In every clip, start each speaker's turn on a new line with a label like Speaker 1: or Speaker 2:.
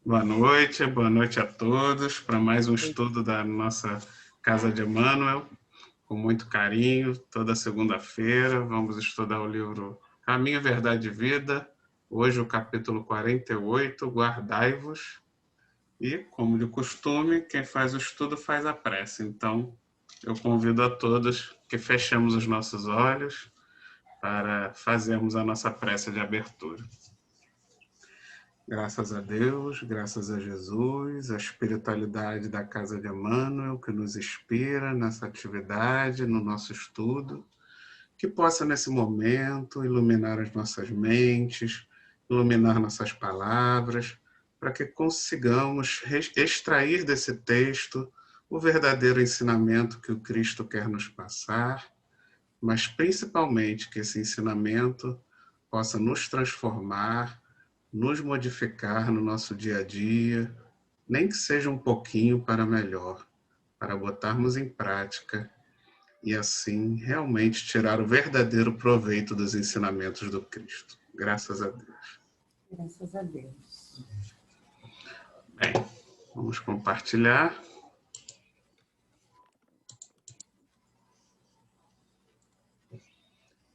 Speaker 1: Boa noite a todos para mais um estudo da nossa Casa de Emmanuel, com muito carinho, toda segunda-feira. Vamos estudar o livro Caminho, Verdade e Vida, hoje o capítulo 48, Guardai-vos. E, como de costume, quem faz o estudo faz a prece. Então, eu convido a todos que fechemos os nossos olhos para fazermos a nossa prece de abertura. Graças a Deus, graças a Jesus, a espiritualidade da Casa de Emmanuel que nos inspira nessa atividade, no nosso estudo, que possa nesse momento iluminar as nossas mentes, iluminar nossas palavras, para que consigamos extrair desse texto o verdadeiro ensinamento que o Cristo quer nos passar, mas principalmente que esse ensinamento possa nos transformar, nos modificar no nosso dia a dia, nem que seja um pouquinho para melhor, para botarmos em prática e assim realmente tirar o verdadeiro proveito dos ensinamentos do Cristo. Graças a Deus.
Speaker 2: Graças a Deus.
Speaker 1: Bem, vamos compartilhar.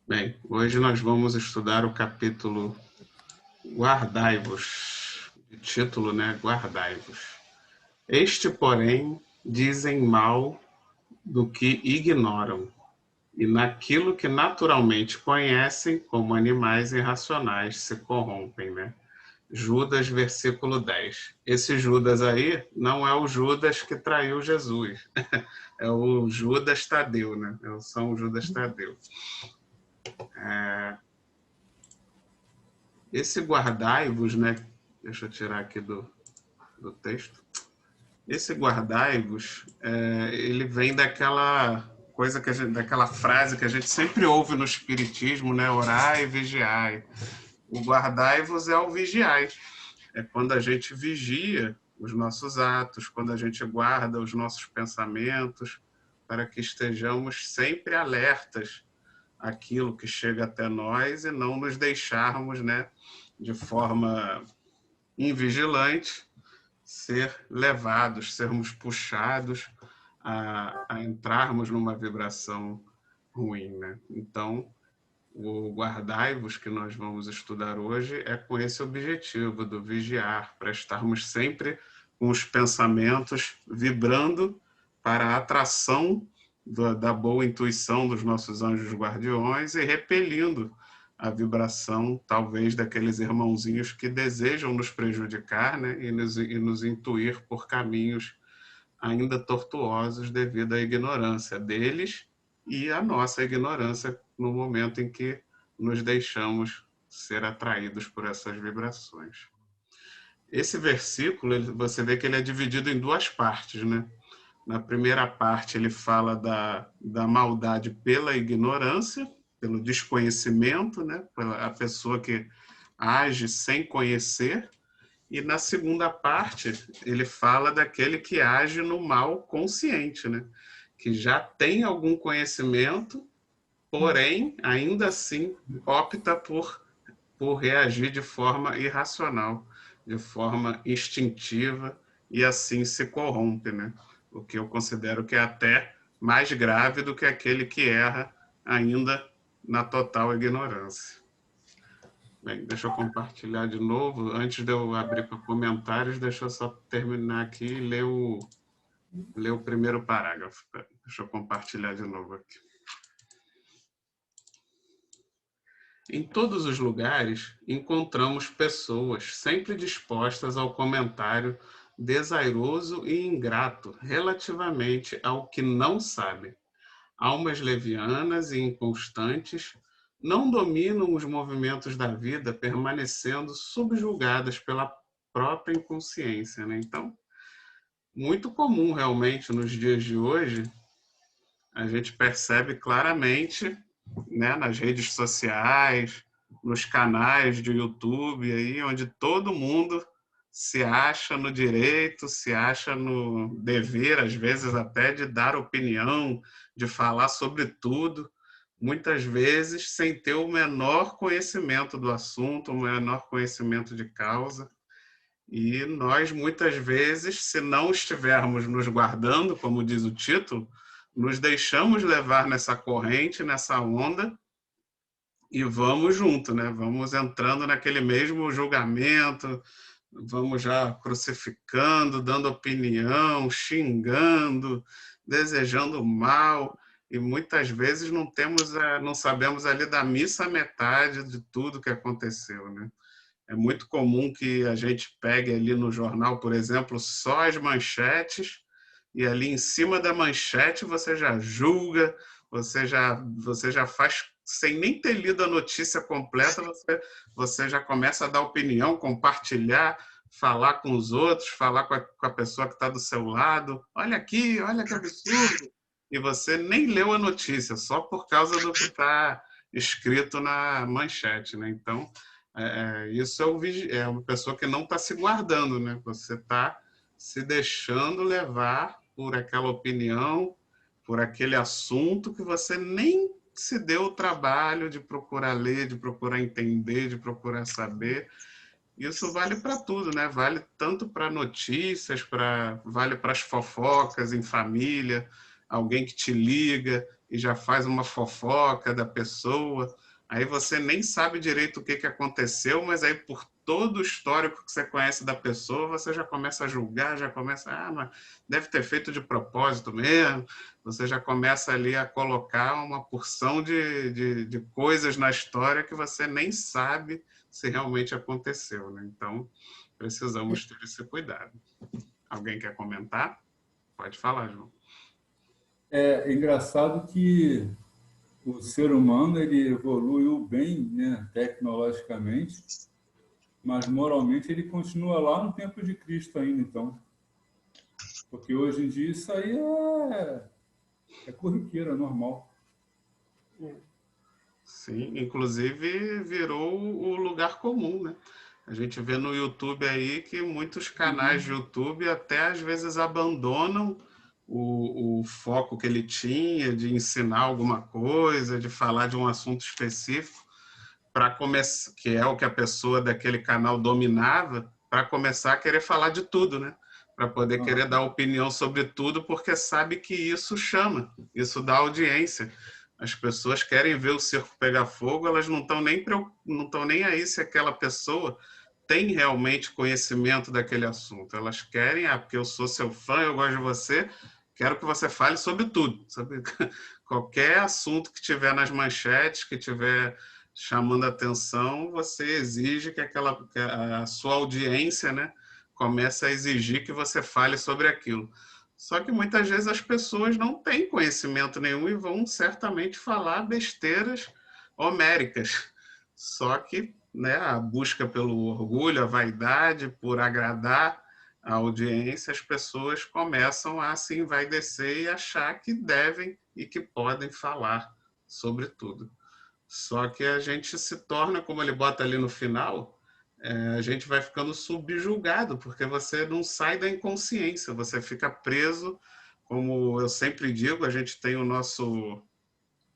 Speaker 1: Bem, hoje nós vamos estudar o capítulo Guardai-vos, o título, né? Guardai-vos. Este, porém, dizem mal do que ignoram, e naquilo que naturalmente conhecem, como animais irracionais, se corrompem, né? Judas, versículo 10. Esse Judas aí não é o Judas que traiu Jesus, é o Judas Tadeu, né? É o São Judas Tadeu. Esse guardai-vos, né? Deixa eu tirar aqui do texto. Esse guardai-vos, ele vem daquela coisa que daquela frase que a gente sempre ouve no espiritismo, né? Orai e vigiai. O guardai-vos é o vigiai. É quando a gente vigia os nossos atos, quando a gente guarda os nossos pensamentos, para que estejamos sempre alertas àquilo que chega até nós e não nos deixarmos, né, de forma invigilante, ser levados, sermos puxados a entrarmos numa vibração ruim, né? Então, o guardai-vos que nós vamos estudar hoje é com esse objetivo do vigiar, para estarmos sempre com os pensamentos vibrando para a atração da boa intuição dos nossos anjos guardiões e repelindo a vibração, talvez, daqueles irmãozinhos que desejam nos prejudicar, né, e nos intuir por caminhos ainda tortuosos devido à ignorância deles e à nossa ignorância no momento em que nos deixamos ser atraídos por essas vibrações. Esse versículo, você vê que ele é dividido em duas partes, né? Na primeira parte, ele fala da maldade pela ignorância, pelo desconhecimento, né? Pela pessoa que age sem conhecer. E na segunda parte, ele fala daquele que age no mal consciente, né? Que já tem algum conhecimento, porém, ainda assim, opta por reagir de forma irracional, de forma instintiva, e assim se corrompe, né? O que eu considero que é até mais grave do que aquele que erra ainda na total ignorância. Bem, deixa eu compartilhar de novo. Antes de eu abrir para comentários, deixa eu só terminar aqui e ler o primeiro parágrafo. Deixa eu compartilhar de novo aqui. Em todos os lugares, encontramos pessoas sempre dispostas ao comentário desairoso e ingrato relativamente ao que não sabem. Almas levianas e inconstantes não dominam os movimentos da vida, permanecendo subjugadas pela própria inconsciência, né? Então, muito comum realmente nos dias de hoje, a gente percebe claramente, né, nas redes sociais, nos canais de YouTube, aí, onde todo mundo se acha no direito, se acha no dever, às vezes até de dar opinião, de falar sobre tudo, muitas vezes sem ter o menor conhecimento do assunto, o menor conhecimento de causa. E nós, muitas vezes, se não estivermos nos guardando, como diz o título, nos deixamos levar nessa corrente, nessa onda, e vamos junto, né? Vamos entrando naquele mesmo julgamento, vamos já crucificando, dando opinião, xingando, desejando mal, e muitas vezes não temos, não sabemos ali da missa a metade de tudo que aconteceu, né? É muito comum que a gente pegue ali no jornal, por exemplo, só as manchetes, e ali em cima da manchete você já julga, você já faz, sem nem ter lido a notícia completa, você já começa a dar opinião, compartilhar, falar com os outros, falar com a pessoa que está do seu lado. Olha aqui, olha que absurdo! E você nem leu a notícia, só por causa do que está escrito na manchete, né? Então, isso é uma pessoa que não está se guardando, né? Você está se deixando levar por aquela opinião, por aquele assunto que você nem se deu o trabalho de procurar ler, de procurar entender, de procurar saber. Isso vale para tudo, né? Vale tanto para notícias, vale para as fofocas em família, alguém que te liga e já faz uma fofoca da pessoa. Aí você nem sabe direito o que aconteceu, mas aí por todo o histórico que você conhece da pessoa, você já começa a julgar, já começa, mas deve ter feito de propósito mesmo. Você já começa ali a colocar uma porção de coisas na história que você nem sabe se realmente aconteceu, né? Então, precisamos ter esse cuidado. Alguém quer comentar? Pode falar, João.
Speaker 3: É engraçado que o ser humano ele evoluiu bem, né, tecnologicamente, mas moralmente ele continua lá no tempo de Cristo ainda, então. Porque hoje em dia isso aí é corriqueiro, é normal.
Speaker 1: Sim, inclusive virou o lugar comum, né? A gente vê no YouTube aí que muitos canais de YouTube até às vezes abandonam o foco que ele tinha de ensinar alguma coisa, de falar de um assunto específico, para começar, que é o que a pessoa daquele canal dominava, para começar a querer falar de tudo, né? Para poder querer dar opinião sobre tudo, porque sabe que isso chama, isso dá audiência. As pessoas querem ver o circo pegar fogo, elas não estão nem aí se aquela pessoa tem realmente conhecimento daquele assunto. Elas querem, porque eu sou seu fã, eu gosto de você, quero que você fale sobre tudo. Sabe? Qualquer assunto que tiver nas manchetes, que tiver chamando a atenção, você exige que a sua audiência, né, comece a exigir que você fale sobre aquilo. Só que muitas vezes as pessoas não têm conhecimento nenhum e vão certamente falar besteiras homéricas. Só que, né, a busca pelo orgulho, a vaidade, por agradar a audiência, as pessoas começam a se envaidecer e achar que devem e que podem falar sobre tudo. Só que a gente se torna, como ele bota ali no final, a gente vai ficando subjugado, porque você não sai da inconsciência, você fica preso, como eu sempre digo, a gente tem o nosso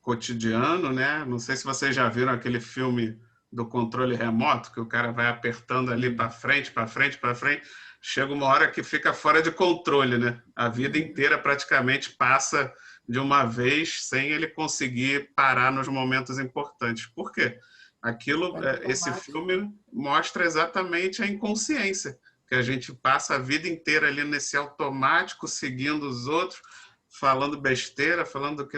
Speaker 1: cotidiano, né? Não sei se vocês já viram aquele filme do controle remoto, que o cara vai apertando ali para frente, para frente, para frente, chega uma hora que fica fora de controle, né? A vida inteira praticamente passa de uma vez sem ele conseguir parar nos momentos importantes. Por quê? Esse filme mostra exatamente a inconsciência, que a gente passa a vida inteira ali nesse automático, seguindo os outros, falando besteira, falando que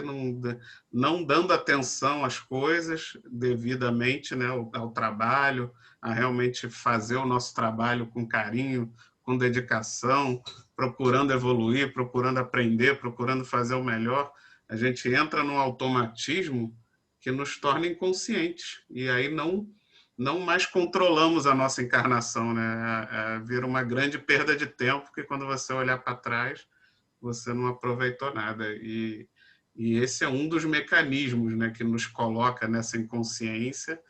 Speaker 1: não dando atenção às coisas devidamente, né, ao trabalho, a realmente fazer o nosso trabalho com carinho, com dedicação, procurando evoluir, procurando aprender, procurando fazer o melhor. A gente entra num automatismo que nos torna inconscientes e aí não mais controlamos a nossa encarnação, né? Vira uma grande perda de tempo, que quando você olhar para trás você não aproveitou nada. E esse é um dos mecanismos, né, que nos coloca nessa inconsciência,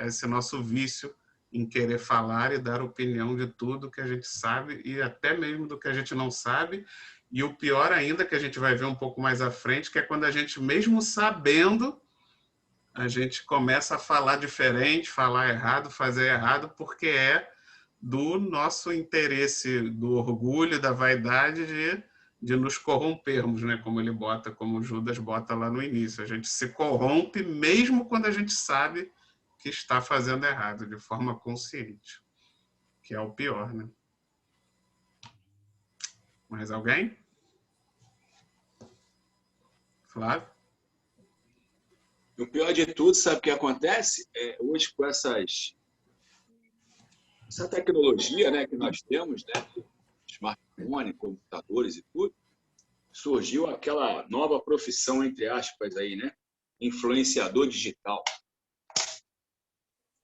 Speaker 1: esse nosso vício em querer falar e dar opinião de tudo que a gente sabe e até mesmo do que a gente não sabe. E o pior ainda, que a gente vai ver um pouco mais à frente, que é quando a gente, mesmo sabendo, a gente começa a falar diferente, falar errado, fazer errado, porque do nosso interesse, do orgulho, da vaidade de nos corrompermos, né? Como ele bota, como Judas bota lá no início. A gente se corrompe mesmo quando a gente sabe que está fazendo errado, de forma consciente, que é o pior, né? Mais alguém? Flávio?
Speaker 4: E o pior de tudo, sabe o que acontece? Hoje, com essa tecnologia, né, que nós temos, né, smartphone, computadores e tudo, surgiu aquela nova profissão, entre aspas, aí, né? Influenciador digital.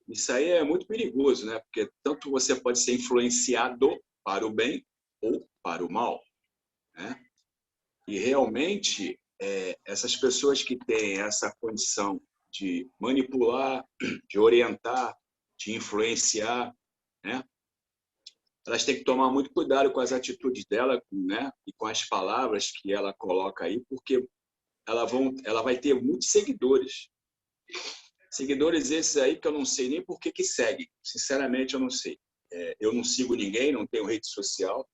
Speaker 4: Isso aí é muito perigoso, né? Porque tanto você pode ser influenciado para o bem ou para o mal, né? E realmente, essas pessoas que têm essa condição de manipular, de orientar, de influenciar, né? Elas têm que tomar muito cuidado com as atitudes dela, né? E com as palavras que ela coloca aí, porque ela vai ter muitos seguidores. Seguidores esses aí que eu não sei nem por que seguem. Sinceramente, eu não sei. Eu não sigo ninguém, não tenho rede social.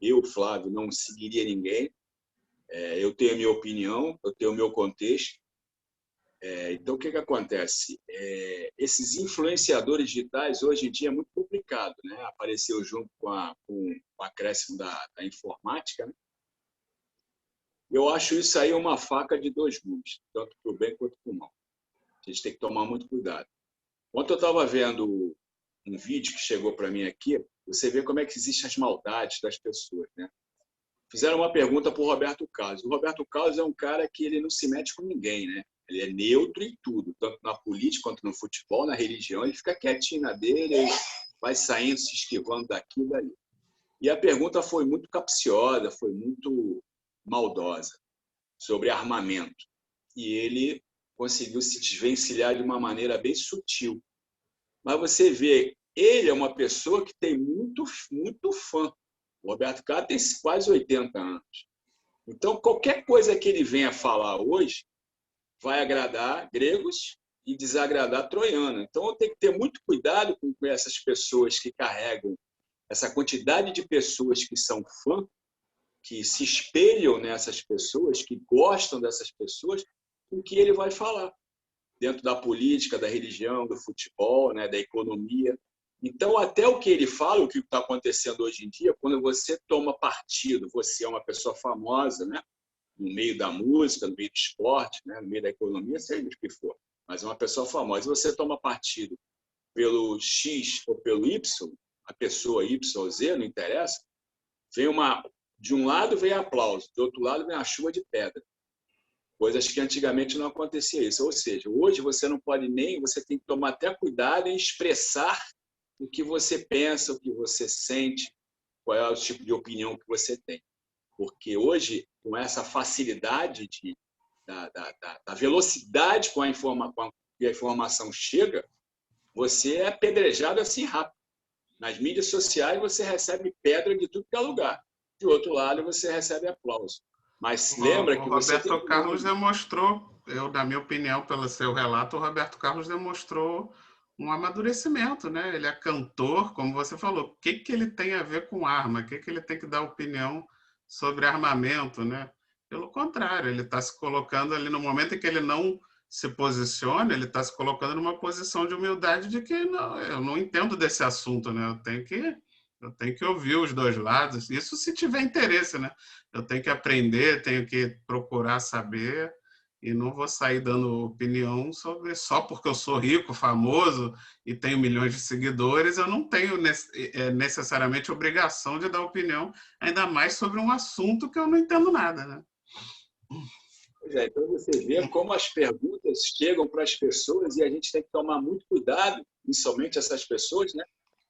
Speaker 4: Eu, Flávio, não seguiria ninguém. Eu tenho a minha opinião, eu tenho o meu contexto. Então, o que acontece? Esses influenciadores digitais, hoje em dia, é muito complicado, né? Apareceu junto com o acréscimo da informática, né? Eu acho isso aí uma faca de dois gumes, tanto para o bem quanto para o mal. A gente tem que tomar muito cuidado. Ontem eu estava vendo um vídeo que chegou para mim aqui, você vê como é que existem as maldades das pessoas, né? Fizeram uma pergunta para o Roberto Carlos. O Roberto Carlos é um cara que ele não se mete com ninguém, né? Ele é neutro em tudo, tanto na política quanto no futebol, na religião. Ele fica quietinho na dele, ele vai saindo, se esquivando daqui e dali. E a pergunta foi muito capciosa, foi muito maldosa, sobre armamento. E ele conseguiu se desvencilhar de uma maneira bem sutil. Mas você vê, ele é uma pessoa que tem muito fã. O Roberto Carlos tem quase 80 anos. Então, qualquer coisa que ele venha falar hoje vai agradar gregos e desagradar troianos. Então, eu tenho que ter muito cuidado com essas pessoas que carregam essa quantidade de pessoas que são fã, que se espelham nessas pessoas, que gostam dessas pessoas, com o que ele vai falar, dentro da política, da religião, do futebol, né, da economia. Então, até o que ele fala, o que está acontecendo hoje em dia, quando você toma partido, você é uma pessoa famosa, né, no meio da música, no meio do esporte, né, no meio da economia, seja o que for, mas é uma pessoa famosa, e você toma partido pelo X ou pelo Y, a pessoa Y ou Z, não interessa, de um lado vem aplauso, do outro lado vem a chuva de pedra. Coisas que antigamente não acontecia isso. Ou seja, hoje você não pode nem, você tem que tomar até cuidado em expressar o que você pensa, o que você sente, qual é o tipo de opinião que você tem. Porque hoje, com essa facilidade da velocidade com que a informação chega, você é apedrejado assim rápido. Nas mídias sociais você recebe pedra de tudo que é lugar. De outro lado, você recebe aplauso. Mas lembra que você tem...
Speaker 1: O Roberto Carlos demonstrou, na minha opinião, pelo seu relato, o Roberto Carlos demonstrou um amadurecimento, né? Ele é cantor, como você falou. O que ele tem a ver com arma? O que ele tem que dar opinião sobre armamento, né? Pelo contrário, ele está se colocando ali no momento em que ele não se posiciona, ele está se colocando numa posição de humildade de que não, eu não entendo desse assunto, né? Eu tenho que ouvir os dois lados. Isso se tiver interesse, né? Eu tenho que aprender, tenho que procurar saber e não vou sair dando opinião sobre só porque eu sou rico, famoso e tenho milhões de seguidores, eu não tenho necessariamente obrigação de dar opinião, ainda mais sobre um assunto que eu não entendo nada, né?
Speaker 4: Pois é, então você vê como as perguntas chegam para as pessoas e a gente tem que tomar muito cuidado, principalmente essas pessoas, né,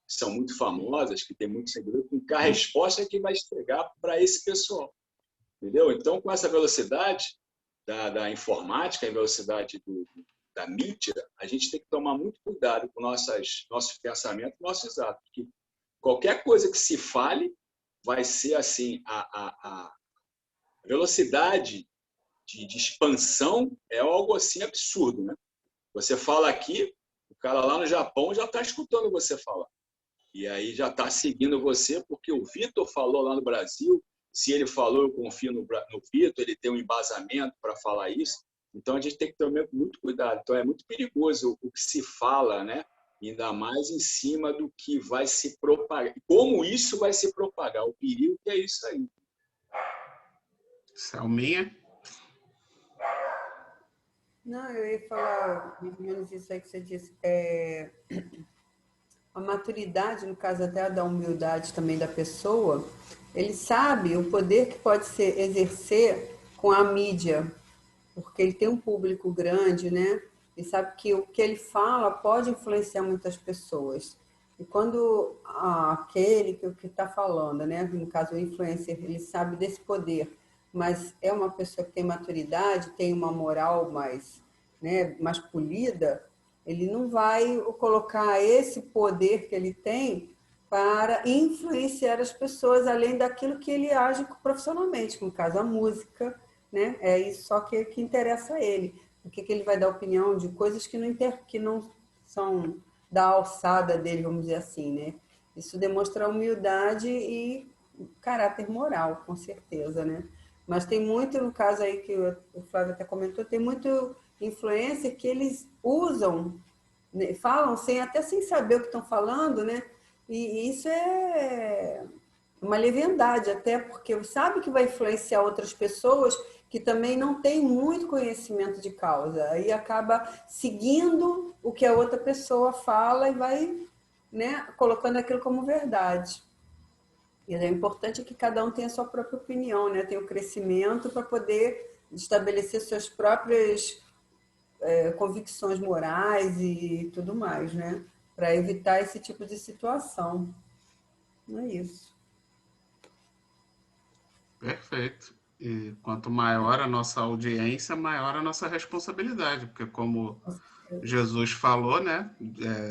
Speaker 4: que são muito famosas, que têm muitos seguidores, com a resposta que vai chegar para esse pessoal. Entendeu? Então, com essa velocidade da informática, a velocidade da mídia, a gente tem que tomar muito cuidado com nossos pensamentos, nossos atos. Porque qualquer coisa que se fale vai ser assim, a velocidade de expansão é algo assim absurdo, né? Você fala aqui, o cara lá no Japão já está escutando você falar. E aí já está seguindo você, porque o Vitor falou lá no Brasil. Se ele falou, eu confio no Vitor, ele tem um embasamento para falar isso. Então, a gente tem que ter muito cuidado. Então, é muito perigoso o que se fala, né? Ainda mais em cima do que vai se propagar. Como isso vai se propagar? O perigo que é isso aí.
Speaker 1: Selminha?
Speaker 2: Não, eu ia falar mais ou menos isso aí que você disse. A maturidade, no caso até da humildade também da pessoa, ele sabe o poder que pode ser exercer com a mídia, porque ele tem um público grande, né? E sabe que o que ele fala pode influenciar muitas pessoas. E quando aquele que está falando, né? No caso o influencer, ele sabe desse poder, mas é uma pessoa que tem maturidade, tem uma moral mais, né, mais polida, ele não vai colocar esse poder que ele tem para influenciar as pessoas além daquilo que ele age profissionalmente, no caso a música, né? É isso só que interessa a ele. O que ele vai dar opinião de coisas que não são da alçada dele, vamos dizer assim, né? Isso demonstra humildade e caráter moral, com certeza, né? Mas tem muito, no caso aí que o Flávio até comentou, tem muito influencer que eles usam, né, falam até sem saber o que estão falando, né? E isso é uma leviandade, até porque sabe que vai influenciar outras pessoas que também não têm muito conhecimento de causa. Aí acaba seguindo o que a outra pessoa fala e vai, né, colocando aquilo como verdade. E é importante que cada um tenha a sua própria opinião, né? Tenha o crescimento para poder estabelecer suas próprias convicções morais e tudo mais, né? Para evitar esse tipo de situação. Não é isso.
Speaker 1: Perfeito. E quanto maior a nossa audiência, maior a nossa responsabilidade, porque como Jesus falou, né,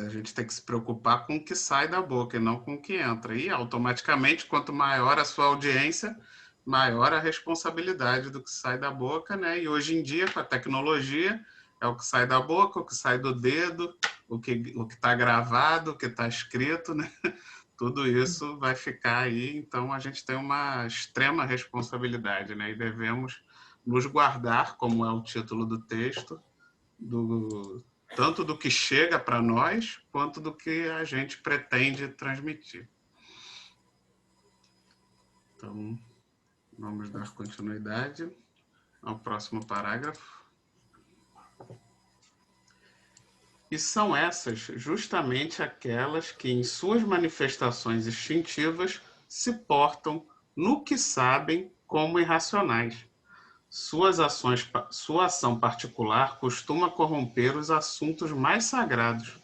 Speaker 1: a gente tem que se preocupar com o que sai da boca e não com o que entra. E automaticamente, quanto maior a sua audiência, maior a responsabilidade do que sai da boca, né? E hoje em dia, com a tecnologia, é o que sai da boca, o que sai do dedo, o que está gravado, o que está escrito, né? Tudo isso vai ficar aí, então a gente tem uma extrema responsabilidade, né? E devemos nos guardar, como é o título do texto, tanto do que chega para nós, quanto do que a gente pretende transmitir. Então, vamos dar continuidade ao próximo parágrafo. E são essas justamente aquelas que, em suas manifestações instintivas, se portam no que sabem como irracionais. Sua ação particular costuma corromper os assuntos mais sagrados,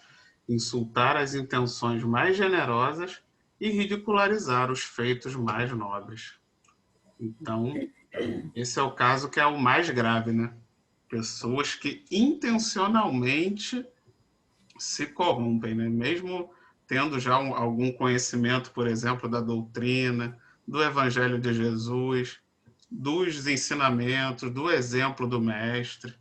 Speaker 1: insultar as intenções mais generosas e ridicularizar os feitos mais nobres. Então, esse é o caso que é o mais grave, né? Pessoas que intencionalmente se corrompem, né? Mesmo tendo já algum conhecimento, por exemplo, da doutrina, do Evangelho de Jesus, dos ensinamentos, do exemplo do Mestre,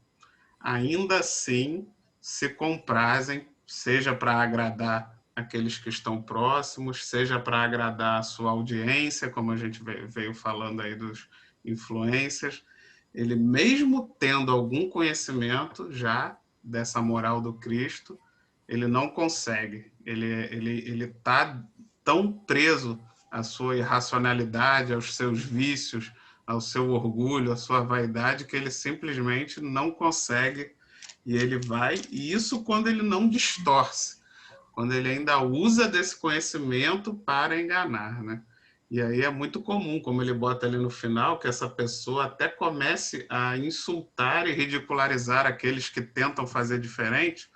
Speaker 1: ainda assim se comprazem, seja para agradar aqueles que estão próximos, seja para agradar a sua audiência, como a gente veio falando aí dos influencers. Ele, mesmo tendo algum conhecimento já dessa moral do Cristo, ele não consegue. Ele está tão preso à sua irracionalidade, aos seus vícios, ao seu orgulho, à sua vaidade, que ele simplesmente não consegue, e ele vai, e isso quando ele não distorce, quando ele ainda usa desse conhecimento para enganar, né? E aí é muito comum, como ele bota ali no final, que essa pessoa até comece a insultar e ridicularizar aqueles que tentam fazer diferente,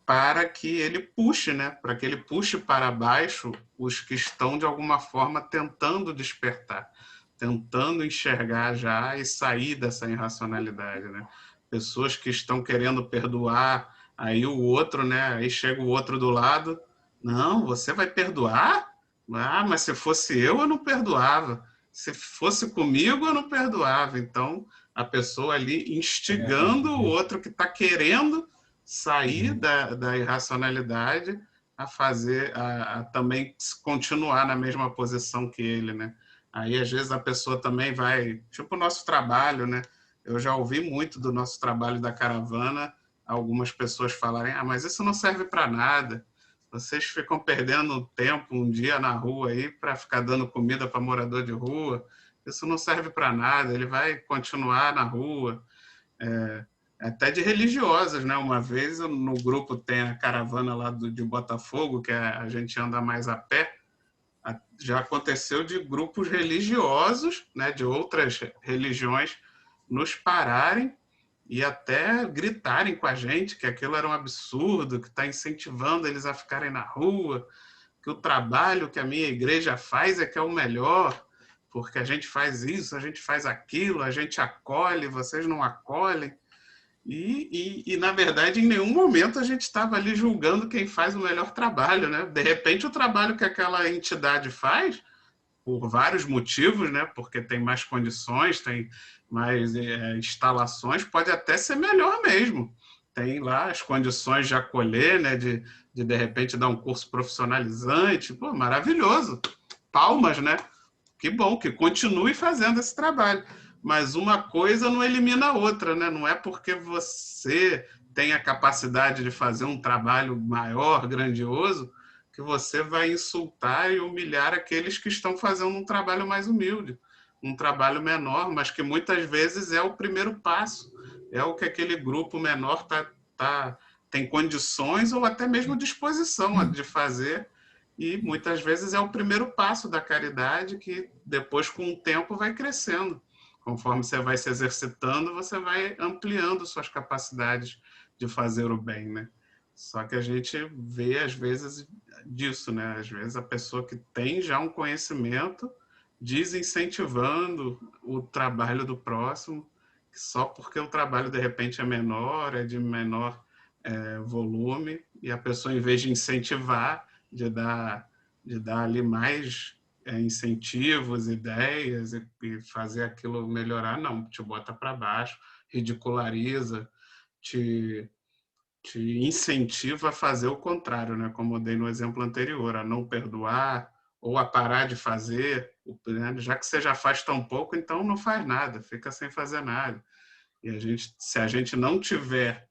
Speaker 1: para que ele puxe, né? Para que ele puxe para baixo os que estão, de alguma forma, tentando despertar, tentando enxergar já e sair dessa irracionalidade, né? Pessoas que estão querendo perdoar, aí o outro, né? Aí chega o outro do lado, não, você vai perdoar? Ah, mas se fosse eu não perdoava. Se fosse comigo, eu não perdoava. Então, a pessoa ali instigando o outro que está querendo sair da irracionalidade a fazer, a também continuar na mesma posição que ele, né? Aí, às vezes, a pessoa também vai... Tipo o nosso trabalho, né? Eu já ouvi muito do nosso trabalho da caravana, algumas pessoas falarem, mas isso não serve para nada. Vocês ficam perdendo tempo um dia na rua aí para ficar dando comida para morador de rua. Isso não serve para nada, ele vai continuar na rua. Até de religiosos, né? Uma vez no grupo tem a caravana lá de Botafogo, que a gente anda mais a pé. Já aconteceu de grupos religiosos, né, de outras religiões, nos pararem e até gritarem com a gente que aquilo era um absurdo, que está incentivando eles a ficarem na rua, que o trabalho que a minha igreja faz é que é o melhor, porque a gente faz isso, a gente faz aquilo, a gente acolhe, vocês não acolhem. Na verdade, em nenhum momento a gente estava ali julgando quem faz o melhor trabalho, né? De repente, o trabalho que aquela entidade faz, por vários motivos, né? Porque tem mais condições, tem mais instalações, pode até ser melhor mesmo. Tem lá as condições de acolher, né? De repente dar um curso profissionalizante, pô, maravilhoso. Palmas, né? Que bom, que continue fazendo esse trabalho. Mas uma coisa não elimina a outra, né? Não é porque você tem a capacidade de fazer um trabalho maior, grandioso, que você vai insultar e humilhar aqueles que estão fazendo um trabalho mais humilde, um trabalho menor, mas que muitas vezes é o primeiro passo, é o que aquele grupo menor tem condições ou até mesmo disposição de fazer, e muitas vezes é o primeiro passo da caridade que depois, com o tempo, vai crescendo. Conforme você vai se exercitando, você vai ampliando suas capacidades de fazer o bem, né? Só que a gente vê, às vezes, disso, né? Às vezes a pessoa que tem já um conhecimento desincentivando o trabalho do próximo, só porque o trabalho, de repente, é menor, é de menor volume, e a pessoa, em vez de incentivar, de dar ali mais incentivos, ideias e fazer aquilo melhorar, não, te bota para baixo, ridiculariza, te incentiva a fazer o contrário, né? Como eu dei no exemplo anterior, a não perdoar ou a parar de fazer, já que você já faz tão pouco, então não faz nada, fica sem fazer nada. E se a gente não tiver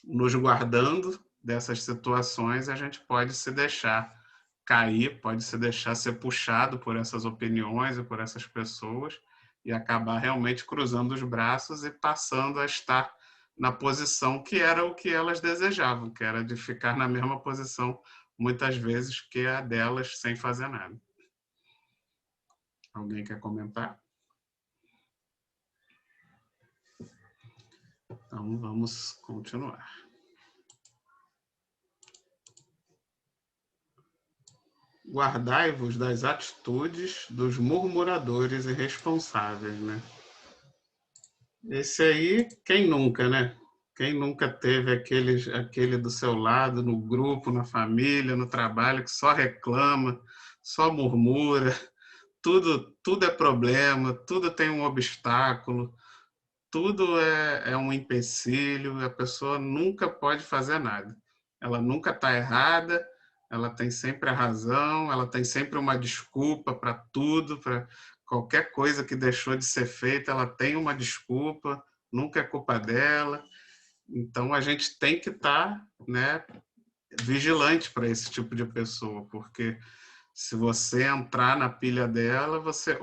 Speaker 1: nos guardando dessas situações, a gente pode se deixar cair, pode se deixar ser puxado por essas opiniões e por essas pessoas e acabar realmente cruzando os braços e passando a estar na posição que era o que elas desejavam, que era de ficar na mesma posição, muitas vezes, que a delas, sem fazer nada. Alguém quer comentar? Então, vamos continuar. Guardai-vos das atitudes dos murmuradores irresponsáveis, né? Esse aí, quem nunca, né? Quem nunca teve aquele do seu lado, no grupo, na família, no trabalho, que só reclama, só murmura, tudo é problema, tudo tem um obstáculo, tudo é um empecilho, a pessoa nunca pode fazer nada. Ela nunca está errada, ela tem sempre a razão, ela tem sempre uma desculpa para tudo, para qualquer coisa que deixou de ser feita, ela tem uma desculpa, nunca é culpa dela. Então, a gente tem que estar, né, vigilante para esse tipo de pessoa, porque se você entrar na pilha dela, você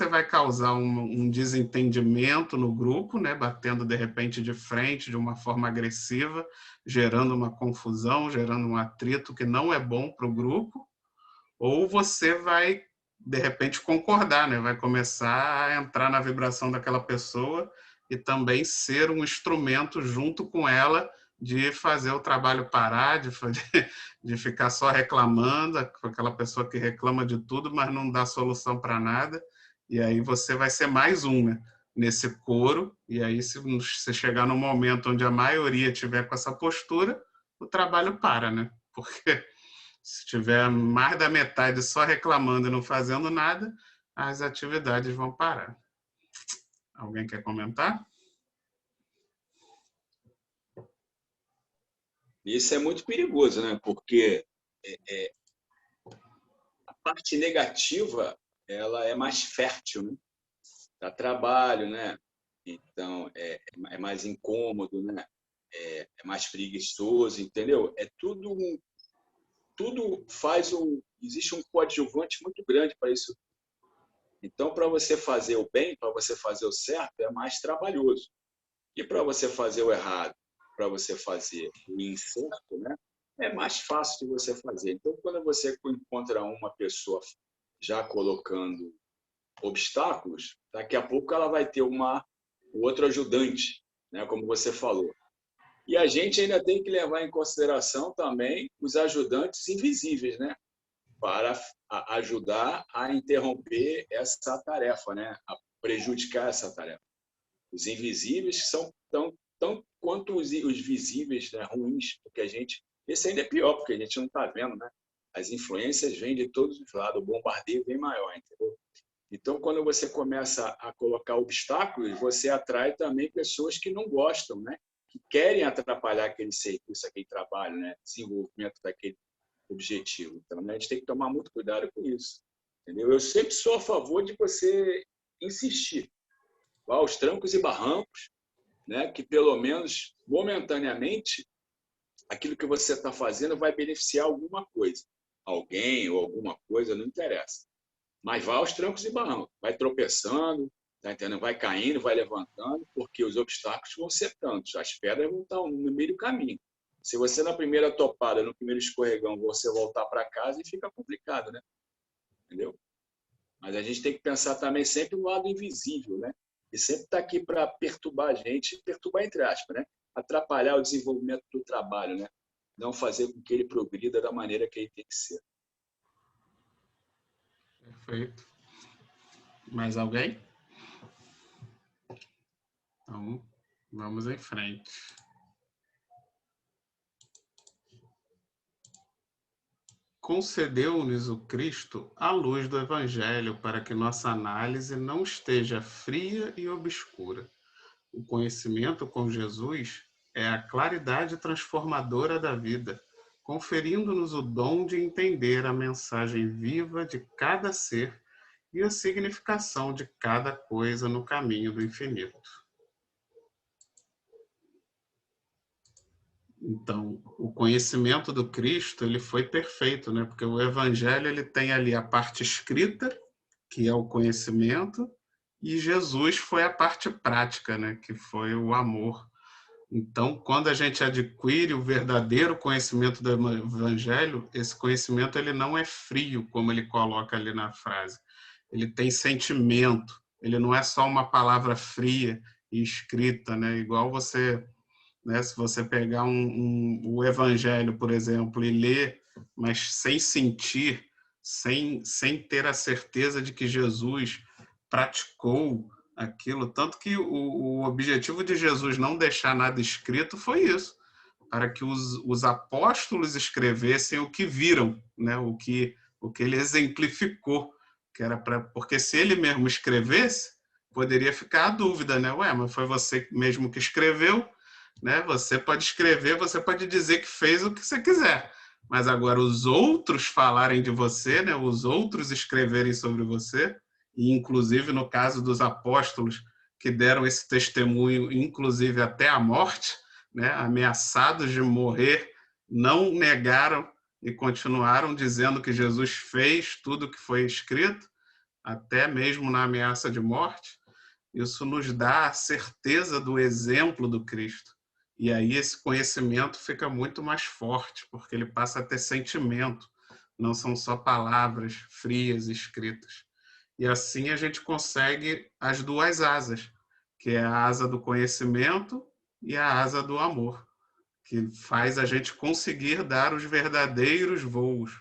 Speaker 1: vai causar um desentendimento no grupo, né, batendo de repente de frente de uma forma agressiva, gerando uma confusão, gerando um atrito que não é bom para o grupo, ou você vai de repente concordar, né, vai começar a entrar na vibração daquela pessoa e também ser um instrumento junto com ela de fazer o trabalho parar, de ficar só reclamando, aquela pessoa que reclama de tudo, mas não dá solução para nada, e aí você vai ser mais um, né, nesse coro, e aí se você chegar no momento onde a maioria tiver com essa postura, o trabalho para, né? Porque se tiver mais da metade só reclamando e não fazendo nada, as atividades vão parar. Alguém quer comentar?
Speaker 4: Isso é muito perigoso, né? Porque a parte negativa ela é mais fértil, né? Dá trabalho, né? Então é mais incômodo, né? É mais preguiçoso, entendeu? Tudo faz existe um coadjuvante muito grande para isso. Então, para você fazer o bem, para você fazer o certo, é mais trabalhoso. E para você fazer o errado, para você fazer o incerto, né? É mais fácil de você fazer. Então, quando você encontra uma pessoa já colocando obstáculos, daqui a pouco ela vai ter o outro ajudante, né? Como você falou. E a gente ainda tem que levar em consideração também os ajudantes invisíveis, né? Para ajudar a interromper essa tarefa, né? A prejudicar essa tarefa. Os invisíveis são tão quanto os visíveis, né? Ruins, porque esse ainda é pior, porque a gente não está vendo, né? As influências vêm de todos os lados, o bombardeio vem maior, entendeu? Então, quando você começa a colocar obstáculos, você atrai também pessoas que não gostam, né? Que querem atrapalhar aquele serviço, aquele trabalho, né? Desenvolvimento daquele objetivo. Então, né, a gente tem que tomar muito cuidado com isso. Entendeu? Eu sempre sou a favor de você insistir, aos trancos e barrancos, né, que pelo menos momentaneamente aquilo que você está fazendo vai beneficiar alguma coisa. Alguém ou alguma coisa, não interessa. Mas vá aos trancos e barrancos. Vai tropeçando, tá entendendo? Vai caindo, vai levantando, porque os obstáculos vão ser tantos. As pedras vão estar no meio do caminho. Se você na primeira topada, no primeiro escorregão, você voltar para casa, e fica complicado, né? Entendeu? Mas a gente tem que pensar também sempre no lado invisível, né? E sempre está aqui para perturbar a gente, perturbar entre aspas, né? Atrapalhar o desenvolvimento do trabalho, né? Não fazer com que ele progrida da maneira que ele tem que ser.
Speaker 1: Perfeito. Mais alguém? Então, vamos em frente. Concedeu-nos o Cristo a luz do Evangelho para que nossa análise não esteja fria e obscura. O conhecimento com Jesus é a claridade transformadora da vida, conferindo-nos o dom de entender a mensagem viva de cada ser e a significação de cada coisa no caminho do infinito. Então, o conhecimento do Cristo, ele foi perfeito, né? Porque o Evangelho, ele tem ali a parte escrita, que é o conhecimento, e Jesus foi a parte prática, né? Que foi o amor. Então, quando a gente adquire o verdadeiro conhecimento do Evangelho, esse conhecimento ele não é frio, como ele coloca ali na frase. Ele tem sentimento, ele não é só uma palavra fria e escrita, né? Igual você... Né? Se você pegar o Evangelho, por exemplo, e ler, mas sem sentir, sem ter a certeza de que Jesus praticou aquilo, tanto que o objetivo de Jesus não deixar nada escrito foi isso, para que os apóstolos escrevessem o que viram, né? o que ele exemplificou, que era porque se ele mesmo escrevesse, poderia ficar a dúvida, né? Ué, mas foi você mesmo que escreveu, né? Você pode escrever, você pode dizer que fez o que você quiser, mas agora os outros falarem de você, né? Os outros escreverem sobre você, e inclusive no caso dos apóstolos que deram esse testemunho, inclusive até a morte, né? Ameaçados de morrer, não negaram e continuaram dizendo que Jesus fez tudo o que foi escrito, até mesmo na ameaça de morte. Isso nos dá a certeza do exemplo do Cristo. E aí esse conhecimento fica muito mais forte, porque ele passa a ter sentimento, não são só palavras frias escritas. E assim a gente consegue as duas asas, que é a asa do conhecimento e a asa do amor, que faz a gente conseguir dar os verdadeiros voos.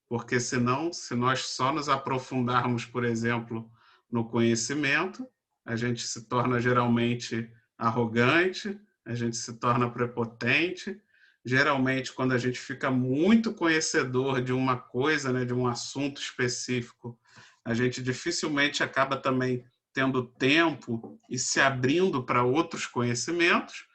Speaker 1: Porque senão, se nós só nos aprofundarmos, por exemplo, no conhecimento, a gente se torna geralmente arrogante, a gente se torna prepotente. Geralmente, quando a gente fica muito conhecedor de uma coisa, né, de um assunto específico, a gente dificilmente acaba também tendo tempo e se abrindo para outros conhecimentos,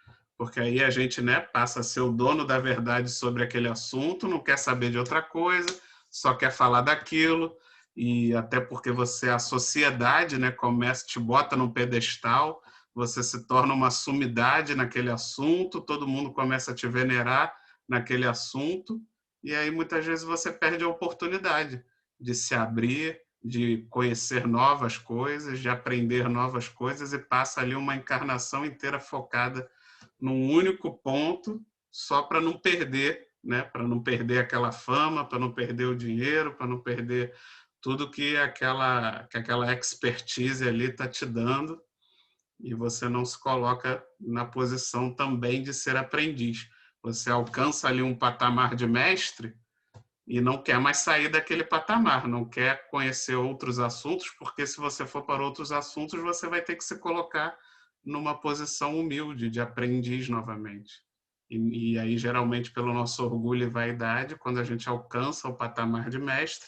Speaker 1: porque aí a gente, né, passa a ser o dono da verdade sobre aquele assunto, não quer saber de outra coisa, só quer falar daquilo, e até porque a sociedade, né, começa, te bota num pedestal, você se torna uma sumidade naquele assunto, todo mundo começa a te venerar naquele assunto, e aí muitas vezes você perde a oportunidade de se abrir, de conhecer novas coisas, de aprender novas coisas, e passa ali uma encarnação inteira focada num único ponto, só para não perder, né? Para não perder aquela fama, para não perder o dinheiro, para não perder tudo que aquela expertise ali está te dando, e você não se coloca na posição também de ser aprendiz. Você alcança ali um patamar de mestre e não quer mais sair daquele patamar, não quer conhecer outros assuntos, porque se você for para outros assuntos, você vai ter que se colocar numa posição humilde, de aprendiz novamente. E aí, geralmente, pelo nosso orgulho e vaidade, quando a gente alcança o patamar de mestre,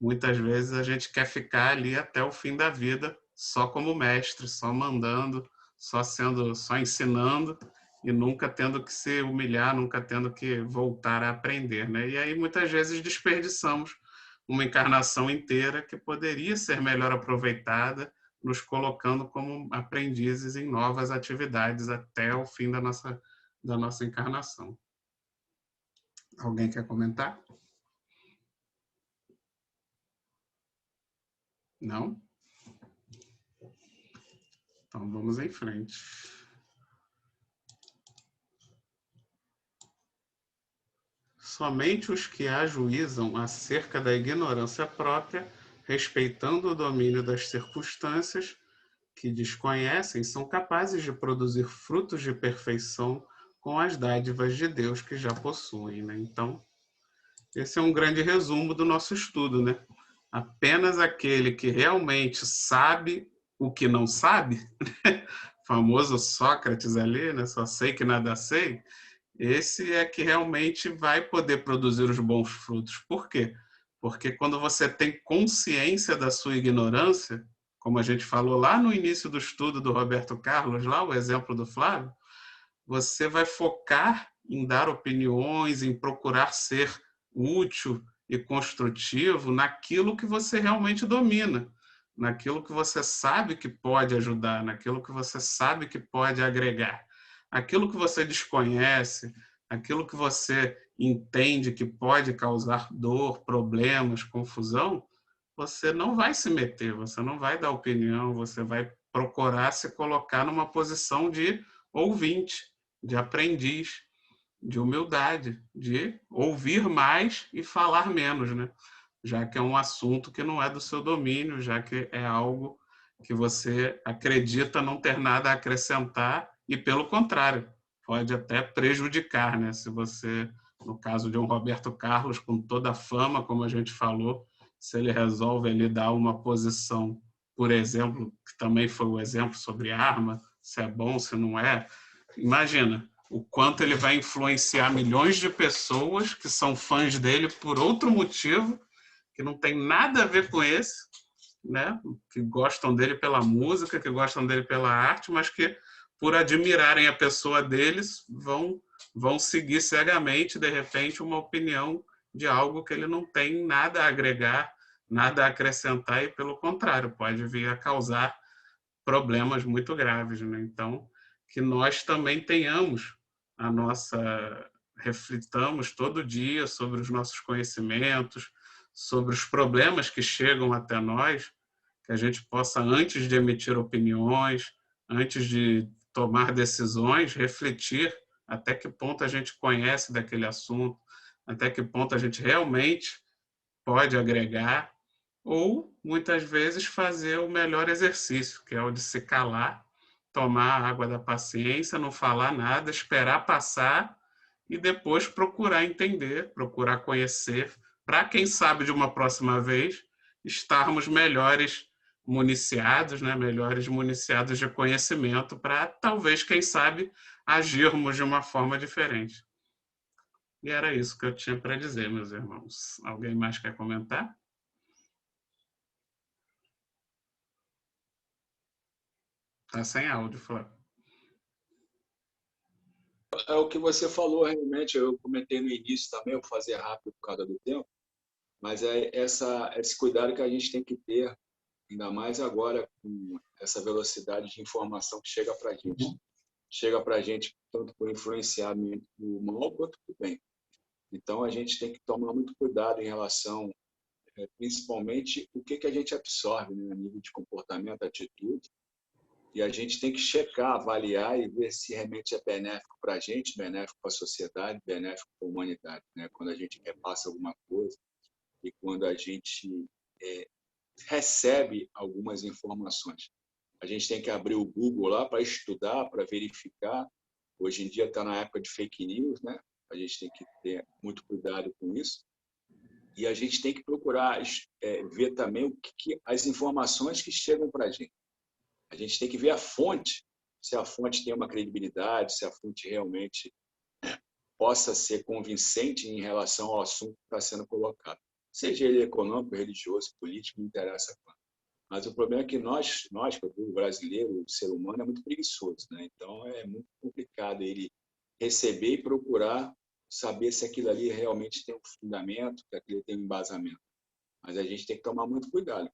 Speaker 1: muitas vezes a gente quer ficar ali até o fim da vida, só como mestre, só mandando, só ensinando, e nunca tendo que se humilhar, nunca tendo que voltar a aprender, né? E aí muitas vezes desperdiçamos uma encarnação inteira que poderia ser melhor aproveitada, nos colocando como aprendizes em novas atividades até o fim da nossa encarnação. Alguém quer comentar? Não? Então vamos em frente. Somente os que ajuizam acerca da ignorância própria, respeitando o domínio das circunstâncias que desconhecem, são capazes de produzir frutos de perfeição com as dádivas de Deus que já possuem, né? Então, esse é um grande resumo do nosso estudo, né? Apenas aquele que realmente sabe o que não sabe, né? Famoso Sócrates ali, né? Só sei que nada sei. Esse é que realmente vai poder produzir os bons frutos. Por quê? Porque quando você tem consciência da sua ignorância, como a gente falou lá no início do estudo do Roberto Carlos, lá o exemplo do Flávio, você vai focar em dar opiniões, em procurar ser útil e construtivo naquilo que você realmente domina, naquilo que você sabe que pode ajudar, naquilo que você sabe que pode agregar. Aquilo que você desconhece, aquilo que você entende que pode causar dor, problemas, confusão, você não vai se meter, você não vai dar opinião, você vai procurar se colocar numa posição de ouvinte, de aprendiz, de humildade, de ouvir mais e falar menos, né? Já que é um assunto que não é do seu domínio, já que é algo que você acredita não ter nada a acrescentar e, pelo contrário, pode até prejudicar, né? Se você, no caso de um Roberto Carlos, com toda a fama, como a gente falou, se ele resolve ali dar uma posição, por exemplo, que também foi o exemplo sobre arma, se é bom, se não é, imagina o quanto ele vai influenciar milhões de pessoas que são fãs dele por outro motivo, que não tem nada a ver com esse, né? Que gostam dele pela música, que gostam dele pela arte, mas que, por admirarem a pessoa deles, vão seguir cegamente, de repente, uma opinião de algo que ele não tem nada a agregar, nada a acrescentar, e, pelo contrário, pode vir a causar problemas muito graves, né? Então, que nós também tenhamos a nossa reflitamos todo dia sobre os nossos conhecimentos, sobre os problemas que chegam até nós, que a gente possa, antes de emitir opiniões, antes de tomar decisões, refletir até que ponto a gente conhece daquele assunto, até que ponto a gente realmente pode agregar, ou muitas vezes fazer o melhor exercício, que é o de se calar, tomar a água da paciência, não falar nada, esperar passar e depois procurar entender, procurar conhecer, para quem sabe de uma próxima vez estarmos melhores municiados, né? Melhores municiados de conhecimento, para talvez, quem sabe, agirmos de uma forma diferente. E era isso que eu tinha para dizer, meus irmãos. Alguém mais quer comentar? Tá sem áudio, Flávio.
Speaker 4: É o que você falou, realmente, eu comentei no início também, eu vou fazer rápido por causa do tempo, mas é esse cuidado que a gente tem que ter, ainda mais agora com essa velocidade de informação que chega para a gente. Chega para a gente tanto por influenciamento do mal quanto do bem. Então, a gente tem que tomar muito cuidado em relação, principalmente, o que a gente absorve, né, a nível de comportamento, atitude, e a gente tem que checar, avaliar e ver se realmente é benéfico para a gente, benéfico para a sociedade, benéfico para a humanidade, né? Quando a gente repassa alguma coisa e quando a gente recebe algumas informações. A gente tem que abrir o Google lá para estudar, para verificar. Hoje em dia está na época de fake news, né? A gente tem que ter muito cuidado com isso. E a gente tem que procurar ver também as informações que chegam para a gente. A gente tem que ver a fonte, se a fonte tem uma credibilidade, se a fonte realmente possa ser convincente em relação ao assunto que está sendo colocado. Seja ele econômico, religioso, político, não interessa quanto. Mas o problema é que nós, o brasileiro, o ser humano, é muito preguiçoso, né? Então, é muito complicado ele receber e procurar saber se aquilo ali realmente tem um fundamento, se aquilo tem um embasamento. Mas a gente tem que tomar muito cuidado.